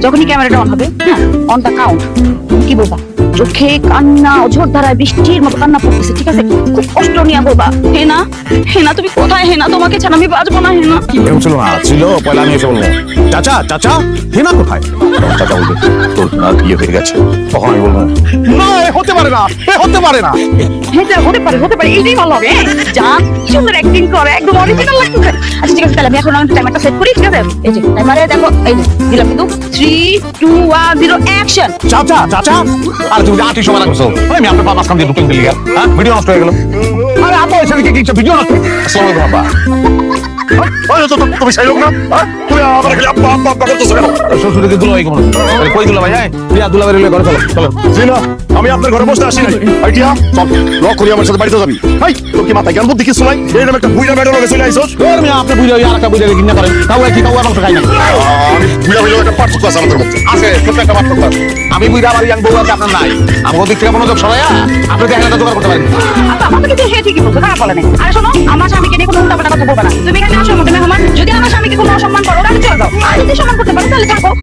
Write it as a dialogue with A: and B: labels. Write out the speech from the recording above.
A: যখনই ক্যামেরাটা অন হবে, হ্যাঁ, অন দা কাউন্ট, কি বলবা? চোখে কান্না অঝোর ধারায় বৃষ্টির মতো কান্না পড়তেছে, ঠিক আছে? খুব কষ্ট নিয়ে বলবা, হেনা, হেনা তুমি কোথায়? হেনা, তোমাকে ছাড়া আমি বাঁচবো না। হেনা
B: কেউ ছিল না, ছিল পয়লা আমি এসে বলবো চাচা চাচা হেনা কোথায়? তখন চাচা বলবে তোর না বিয়ে হয়ে গেছে। তখন আমি বলবো না, এ হতে পারে না, এ হতে পারে না।
A: হ্যাঁ যা, হতে পারে, হতে পারে, এইটাই ভালো হবে। যা সুন্দর অ্যাক্টিং করে, একদম অরিজিনাল লাগতেছে। আচ্ছা ঠিক আছে, তাহলে আমি এখন টাইমারটা সেট করি, ঠিক আছে? এই যে টাইমারে দেখো, এই যে দিলাম কিন্তু 3 2 1 0 অ্যাকশন।
B: চাচা চাচা আর তুমি আটি সময় লাগছো, আমি আপনার বাবা মাঝখান দিয়ে ঢুকলাম দিলি, হ্যাঁ ভিডিও নষ্ট হয়ে গেল। আরে আপা এসে কি ভিডিও নষ্ট? আসসালামু আলাইকুম বাবা। তুমি সেই লোক না, তুমি আমার খালি আব্বা আব্বা আব্বা করতেছো কেন? শ্বশুরকে দুলাভাই কেমন আছে? কই দুলাভাই? হ্যাঁ প্রিয়া দুলাভাই রে ঘরে চলো চলো। জিনা আমি আপনার ঘরে বসতে আসি নাই। এই টিয়া চল লক করি আমার সাথে বাড়িতে যাবি। হাই তোর কি মাথায় জ্ঞান বুদ্ধি কিছু নাই? এরকম একটা বুইড়া মেডল লগে চলে আইছস। আমি আপনি বুইড়া আর একটা বুইড়া কিনা করেন। তাও কি তাও মাংস খাই না। আমি বুইড়া হইলো একটা পার্থক্য আছে আমাদের মধ্যে। আছে ছোট একটা পার্থক্য আছে। আমি বুইড়া আর ইয়াং বউ আছে আপনার নাই। আমাদের দিক থেকে মনোযোগ সরাইয়া আপনি দেখেন না জোগাড় করতে পারেন।
A: আচ্ছা আমাকে কিন্তু হে ঠিকই বলছো, খারাপ বলে নাই। আরে শোনো, আমার স্বামীকে নিয়ে কোনো উল্টাপাল্টা কথা বলবা না। তুমি এখানে আসো, তুমি আমার যদি আমার স্বামীকে কোনো অসম্মান করো, তাহলে চলে যাও। আর যদি সম্মান করতে পারো তাহলে থাকো।